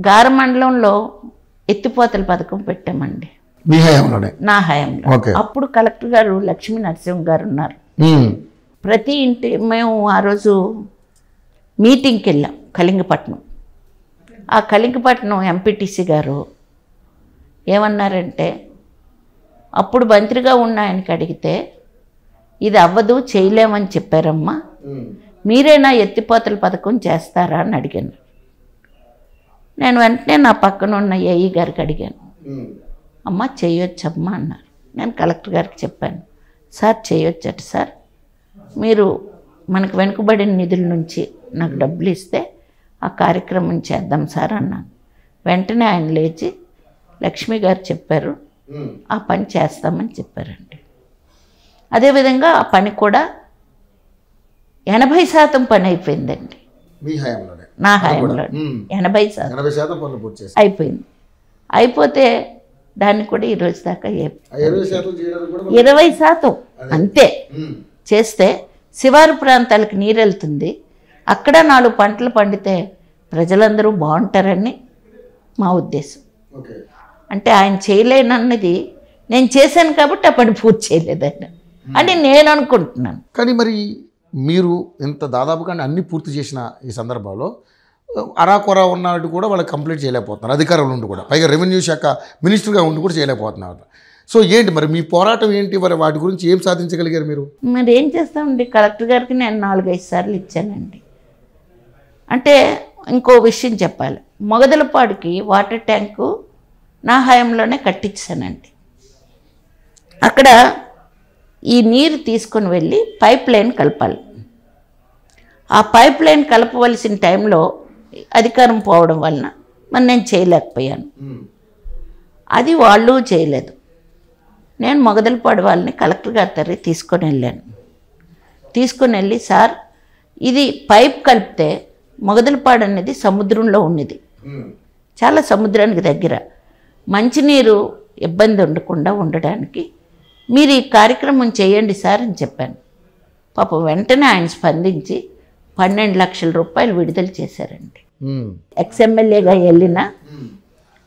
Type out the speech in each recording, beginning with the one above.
గారమండలంలో ఎత్తిపోతల పథకం పెట్టామండి. మీ హయాంలోనే? నా హయాంలో. అప్పుడు కలెక్టర్ గారు లక్ష్మీ నరసింహ గారు ఉన్నారు. ప్రతి ఇంటి మేము ఆ రోజు మీటింగ్కి వెళ్ళాం కళింగపట్నం. ఆ కళింగపట్నం ఎంపీటీసీ గారు ఏమన్నారంటే, అప్పుడు మంత్రిగా ఉన్న ఆయనకి అడిగితే ఇది అవ్వదు చేయలేమని చెప్పారమ్మా, మీరేనా ఎత్తిపోతల పథకం చేస్తారా అని అడిగాను. నేను వెంటనే నా పక్కన ఉన్న ఏఈ గారికి అడిగాను, అమ్మ చేయొచ్చమ్మా అన్నారు. నేను కలెక్టర్ గారికి చెప్పాను, సార్ చేయొచ్చట సార్, మీరు మనకు వెనుకబడిన నిధుల నుంచి నాకు డబ్బులు ఇస్తే ఆ కార్యక్రమం చేద్దాం సార్ అన్నాను. వెంటనే ఆయన లేచి లక్ష్మి గారు చెప్పారు, ఆ పని చేస్తామని చెప్పారండి. అదేవిధంగా ఆ పని కూడా 80% పని అయిపోయిందండి నా హయాంలో. 80% అయిపోయింది. అయిపోతే దాన్ని కూడా ఈరోజు దాకా 20% అంతే చేస్తే శివారు ప్రాంతాలకు నీరు వెళ్తుంది. అక్కడ 4 పంటలు పండితే ప్రజలందరూ బాగుంటారని మా ఉద్దేశం. అంటే ఆయన చేయలేనన్నది నేను చేశాను కాబట్టి ఆ పని పూర్తి చేయలేదని అని నేను అనుకుంటున్నాను. కానీ మరి మీరు ఇంత దాదాపుగా అన్నీ పూర్తి చేసిన ఈ సందర్భంలో అరాకొరా ఉన్నట్టు కూడా వాళ్ళకి కంప్లీట్ చేయలేకపోతున్నారు, అధికారంలో ఉండి కూడా, పైగా రెవెన్యూ శాఖ మినిస్టర్గా ఉండి కూడా చేయలేకపోతున్నారు. సో ఏంటి మరి మీ పోరాటం ఏంటి, మరి వాటి గురించి ఏం సాధించగలిగారు మీరు? మరి ఏం చేస్తామండి, కలెక్టర్ గారికి నేను 4-5 సార్లు ఇచ్చానండి. అంటే ఇంకో విషయం చెప్పాలి, మొగదలపాడుకి వాటర్ ట్యాంకు నా హయాంలోనే కట్టించానండి. అక్కడ ఈ నీరు తీసుకొని వెళ్ళి పైప్ లైన్ కలపాలి. ఆ పైప్ లైన్ కలపవలసిన టైంలో అధికారం పోవడం వలన మరి నేను చేయలేకపోయాను. అది వాళ్ళు చేయలేదు. నేను మొగదలపాడు వాళ్ళని కలెక్టర్ గారి దగ్గర తీసుకొని వెళ్ళాను. తీసుకొని వెళ్ళి, సార్ ఇది పైప్ కలిపితే మొగదలపాడు అనేది సముద్రంలో ఉన్నది, చాలా సముద్రానికి దగ్గర, మంచినీరు ఇబ్బంది ఉండకుండా ఉండడానికి మీరు ఈ కార్యక్రమం చేయండి సార్ అని చెప్పాను. పాపం వెంటనే ఆయన స్పందించి 12 లక్షల రూపాయలు విడుదల చేశారండి. ఎక్స్ఎమ్మెల్యేగా వెళ్ళిన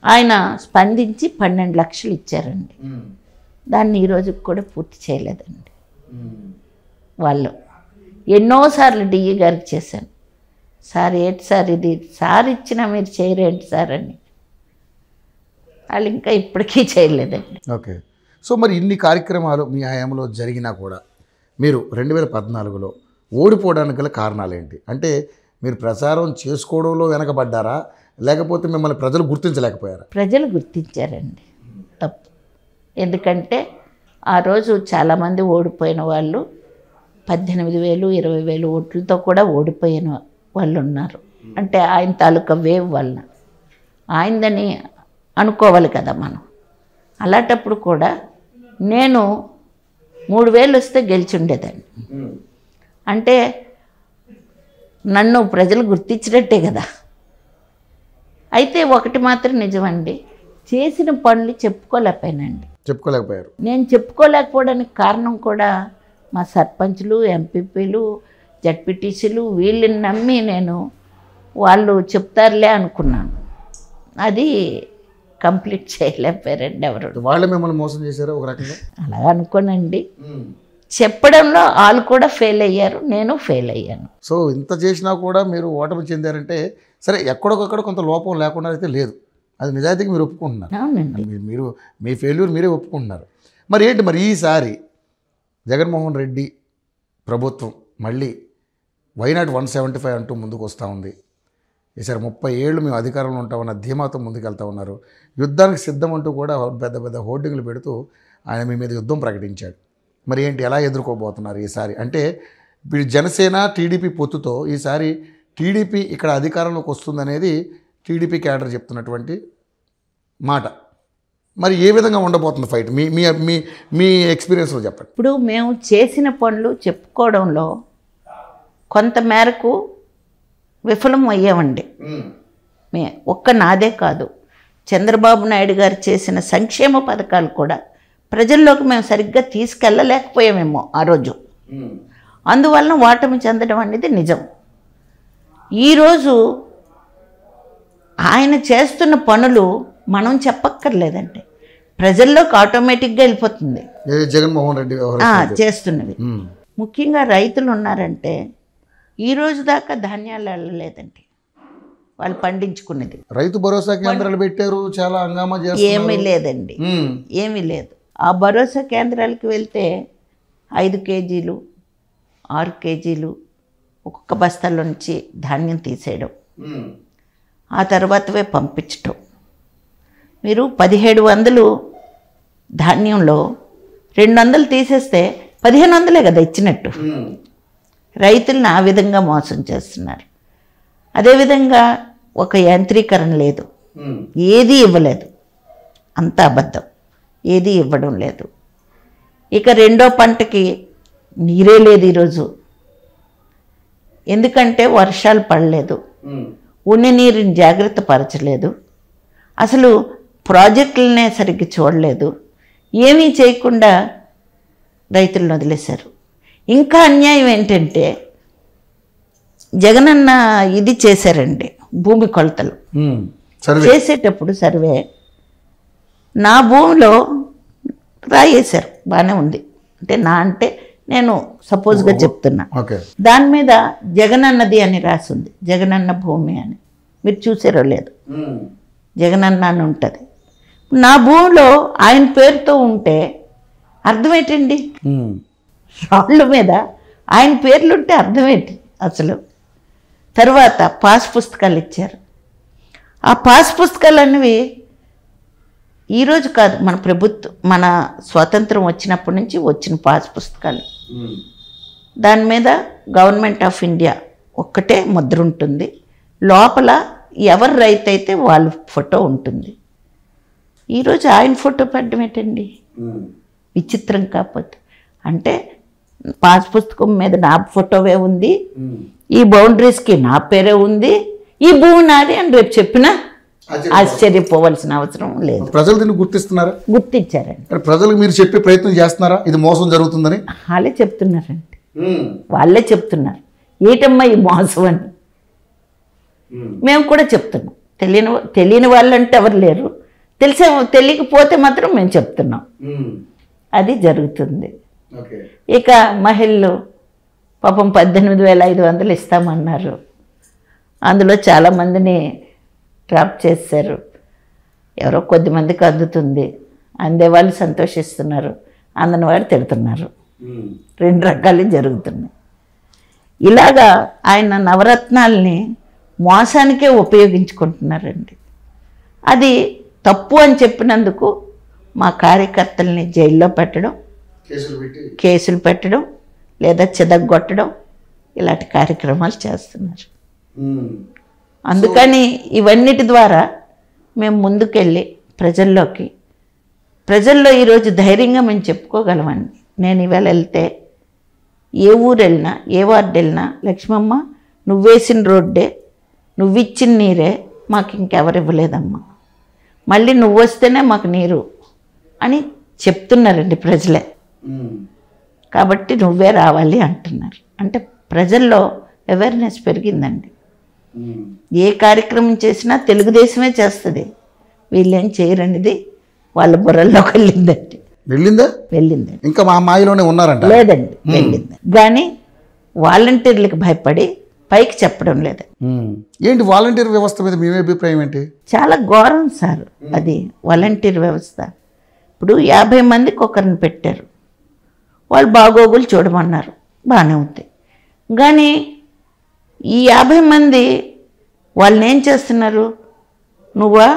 ఆయన స్పందించి 12 లక్షలు ఇచ్చారండి. దాన్ని ఈరోజుకి కూడా పూర్తి చేయలేదండి వాళ్ళు. ఎన్నోసార్లు డిఈ గారికి చేశాను, సార్ ఏంటి సార్ ఇది, సార్ ఇచ్చినా మీరు చేయరేంటి సార్ అని. వాళ్ళు ఇంకా ఇప్పటికీ చేయలేదండి. ఓకే. సో మరి ఇన్ని కార్యక్రమాలు మీ హయాంలో జరిగినా కూడా మీరు 2014లో ఓడిపోవడానికి గల కారణాలు ఏంటి? అంటే మీరు ప్రచారం చేసుకోవడంలో వెనకబడ్డారా, లేకపోతే మిమ్మల్ని ప్రజలు గుర్తించలేకపోయారా? ప్రజలు గుర్తించారండి, తప్పు. ఎందుకంటే ఆ రోజు చాలామంది ఓడిపోయిన వాళ్ళు 18,000, 20,000 ఓట్లతో కూడా ఓడిపోయిన వాళ్ళు ఉన్నారు. అంటే ఆయన తాలూకా వేవ్ వలన ఆయనదని అనుకోవాలి కదా మనం. అలాంటప్పుడు కూడా నేను 3,000 వస్తే గెలిచి ఉండేదాన్ని. అంటే నన్ను ప్రజలు గుర్తించినట్టే కదా. అయితే ఒకటి మాత్రం నిజమండి, చేసిన పనులు చెప్పుకోలేకపోయారు. నేను చెప్పుకోలేకపోవడానికి కారణం కూడా మా సర్పంచ్లు, ఎంపీపీలు, జడ్పీటీసీలు వీళ్ళని నమ్మి నేను వాళ్ళు చెప్తారులే అనుకున్నాను. అది కంప్లీట్ చేయలేకపోయారండి ఎవరు. వాళ్ళే మిమ్మల్ని మోసం చేశారు ఒక రకంగా? అలా అనుకోనండి, చెప్పడంలో వాళ్ళు కూడా ఫెయిల్ అయ్యారు, నేను ఫెయిల్ అయ్యాను. సో ఇంత చేసినా కూడా మీరు ఓటమి చెందారంటే సరే, ఎక్కడొకక్కడ కొంత లోపం లేకుండా అయితే లేదు, అది నిజాయితీగా మీరు ఒప్పుకుంటున్నారు. అవునండి, మీరు మీ ఫెయిల్యూర్ మీరే ఒప్పుకుంటున్నారు. మరి ఏంటి మరి ఈసారి జగన్మోహన్ రెడ్డి ప్రభుత్వం మళ్ళీ వైనాట్ 175 అంటూ ముందుకు వస్తూ ఉంది. ఈసారి 30 ఏళ్ళు మేము అధికారంలో ఉంటామన్న ధీమాతో ముందుకెళ్తా ఉన్నారు. యుద్ధానికి సిద్ధం అంటూ కూడా పెద్ద పెద్ద హోర్డింగ్లు పెడుతూ ఆయన మీ మీద యుద్ధం ప్రకటించాడు. మరి ఏంటి, ఎలా ఎదుర్కోబోతున్నారు ఈసారి? అంటే ఇప్పుడు జనసేన టీడీపీ పొత్తుతో ఈసారి టీడీపీ ఇక్కడ అధికారంలోకి వస్తుందనేది టీడీపీ క్యాడర్ చెప్తున్నటువంటి మాట. మరి ఏ విధంగా ఉండబోతుంది ఫైట్ మీ మీ మీ మీ ఎక్స్పీరియన్స్లో చెప్పండి. ఇప్పుడు మేము చేసిన పనులు చెప్పుకోవడంలో కొంత మేరకు విఫలం అయ్యామండి. ఒక్క నాదే కాదు, చంద్రబాబు నాయుడు గారు చేసిన సంక్షేమ పథకాలు కూడా ప్రజల్లోకి మేము సరిగ్గా తీసుకెళ్ళలేకపోయామేమో ఆ రోజు. అందువలన ఓటమి చెందడం అనేది నిజం. ఈరోజు ఆయన చేస్తున్న పనులు మనం చెప్పక్కర్లేదండి, ప్రజల్లోకి ఆటోమేటిక్గా వెళ్ళిపోతుంది. జగన్మోహన్ రెడ్డి చేస్తున్నవి. ముఖ్యంగా రైతులు ఉన్నారంటే ఈ రోజు దాకా ధాన్యాలు వెళ్ళలేదండి, వాళ్ళు పండించుకున్నది. రైతు భరోసా కేంద్రాలు పెట్టారు, చాలా హంగామా చేస్తారు. ఏమీ లేదండి, ఏమీ లేదు. ఆ భరోసా కేంద్రాలకు వెళ్తే 5 కేజీలు 6 కేజీలు ఒక్కొక్క బస్తాల నుంచి ధాన్యం తీసేయడం, ఆ తర్వాతవే పంపించటం. మీరు 1700 ధాన్యంలో 200 తీసేస్తే 1500 కదా ఇచ్చినట్టు. రైతులను ఆ విధంగా మోసం చేస్తున్నారు. అదేవిధంగా ఒక యాంత్రీకరణ లేదు, ఏదీ ఇవ్వలేదు, అంత అబద్ధం, ఏదీ ఇవ్వడం లేదు. ఇక రెండో పంటకి నీరే లేదు ఈరోజు, ఎందుకంటే వర్షాలు పడలేదు, ఉన్ని నీరుని జాగ్రత్త పరచలేదు, అసలు ప్రాజెక్టులనే సరిగ్గా చూడలేదు, ఏమీ చేయకుండా రైతులను వదిలేశారు. ఇంకా అన్యాయం ఏంటంటే జగనన్న ఇది చేశారండి, భూమి కొలతలు చేసేటప్పుడు సర్వే నా భూమిలో రాయేశారు, బాగానే ఉంది. అంటే నేను సపోజ్గా చెప్తున్నా, దాని మీద జగనన్నది అని రాసింది, జగనన్న భూమి అని. మీరు చూసారో లేదు, జగనన్న అని ఉంటుంది. నా భూమిలో ఆయన పేరుతో ఉంటే అర్థం ఏంటండి? రాళ్ళ మీద ఆయన పేర్లుంటే అర్థం ఏంటి అసలు? తర్వాత పాస్ పుస్తకాలు ఇచ్చారు. ఆ పాస్ పుస్తకాలు అనేవి ఈరోజు కాదు, మన ప్రభుత్వం, మన స్వాతంత్రం వచ్చినప్పటి నుంచి వచ్చిన పాస్ పుస్తకాలు. దాని మీద గవర్నమెంట్ ఆఫ్ ఇండియా ఒక్కటే ముద్ర ఉంటుంది, లోపల ఎవరు రైతు అయితే వాళ్ళ ఫోటో ఉంటుంది. ఈరోజు ఆయన ఫోటో పెట్టడం ఏంటండి? విచిత్రం కాకపోతే. అంటే పాస్ పుస్తకం మీద నా ఫోటోవే ఉంది, ఈ బౌండరీస్కి నా పేరే ఉంది, ఈ భూమి నాది అని రేపు చెప్పినా ఆశ్చర్యపోవాల్సిన అవసరం లేదు. ప్రజలు దీన్ని గుర్తిస్తున్నారా? గుర్తించారండి. ప్రజలకు మీరు చెప్పే ప్రయత్నం చేస్తున్నారా ఇది మోసం జరుగుతుందని? వాళ్ళే చెప్తున్నారండి, వాళ్ళే చెప్తున్నారు ఏటమ్మా ఈ మోసం అని. మేము కూడా చెప్తున్నాం, తెలియని వాళ్ళంటే ఎవరు లేరు, తెలియకపోతే మాత్రం మేము చెప్తున్నాం, అది జరుగుతుంది. ఇక మహిళలు పాపం 18,500 ఇస్తామన్నారు, అందులో చాలామందిని డ్రాప్ చేశారు. ఎవరో కొద్దిమందికి అందుతుంది, అందేవాళ్ళు సంతోషిస్తున్నారు, అందని వాడు తిడుతున్నారు. 2 రకాలు జరుగుతున్నాయి. ఇలాగా ఆయన నవరత్నాల్ని మోసానికే ఉపయోగించుకుంటున్నారండి. అది తప్పు అని చెప్పినందుకు మా కార్యకర్తల్ని జైల్లో పెట్టడం, కేసులు పెట్టడం, లేదా చితగ్గొట్టడం, ఇలాంటి కార్యక్రమాలు చేస్తున్నారు. అందుకని ఇవన్నిటి ద్వారా మేము ముందుకెళ్ళి ప్రజల్లో ఈరోజు ధైర్యంగా మేము చెప్పుకోగలమండి. నేను ఇవాళ వెళ్తే ఏ ఊరు వెళ్ళినా, ఏ వార్డు వెళ్ళినా, లక్ష్మమ్మ నువ్వేసిన రోడ్డే, నువ్విచ్చిన నీరే మాకు ఇంకెవరు ఇవ్వలేదమ్మా, మళ్ళీ నువ్వు వస్తేనే మాకు నీరు అని చెప్తున్నారండి ప్రజలే. కాబట్టి నువ్వే రావాలి అంటున్నారు. అంటే ప్రజల్లో అవేర్నెస్ పెరిగిందండి. ఏ కార్యక్రమం చేసినా తెలుగుదేశమే చేస్తుంది, వీళ్ళేం చేయరనిది వాళ్ళ బుర్రల్లోకి వెళ్ళిందండి. వెళ్ళిందండి. ఇంకా మా మాయలోనే ఉన్నారంట? లేదండి, వెళ్ళింది. కానీ వాలంటీర్లకు భయపడి పైకి చెప్పడం లేదు. ఏంటి వాలంటీర్ వ్యవస్థ మీద మీ అభిప్రాయం ఏంటి? చాలా ఘోరం సార్ అది వాలంటీర్ వ్యవస్థ. ఇప్పుడు 50 మందికి ఒకరిని పెట్టారు, వాళ్ళు బాగోగులు చూడమన్నారు, బాగానే ఉంది. కానీ ఈ 50 మంది వాళ్ళని ఏం చేస్తున్నారు? నువ్వా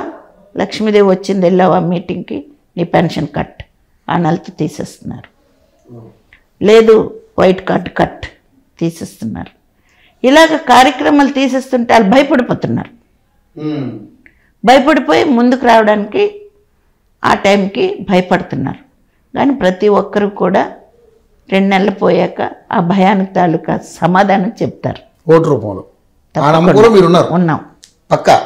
లక్ష్మీదేవి వచ్చింది, వెళ్ళావా మీటింగ్కి, నీ పెన్షన్ కట్, ఆ నెలతో తీసేస్తున్నారు. లేదు వైట్ కార్డు కట్ తీసేస్తున్నారు. ఇలాగ కార్యక్రమాలు తీసేస్తుంటే వాళ్ళు భయపడిపోతున్నారు. భయపడిపోయి ముందుకు రావడానికి ఆ టైంకి భయపడుతున్నారు. కానీ ప్రతి ఒక్కరు కూడా 2 నెలలు పోయాక ఆ భయానికి తాలూకా సమాధానం చెప్తారు. ఓటు రూపంలో ఉన్నాం. పక్కా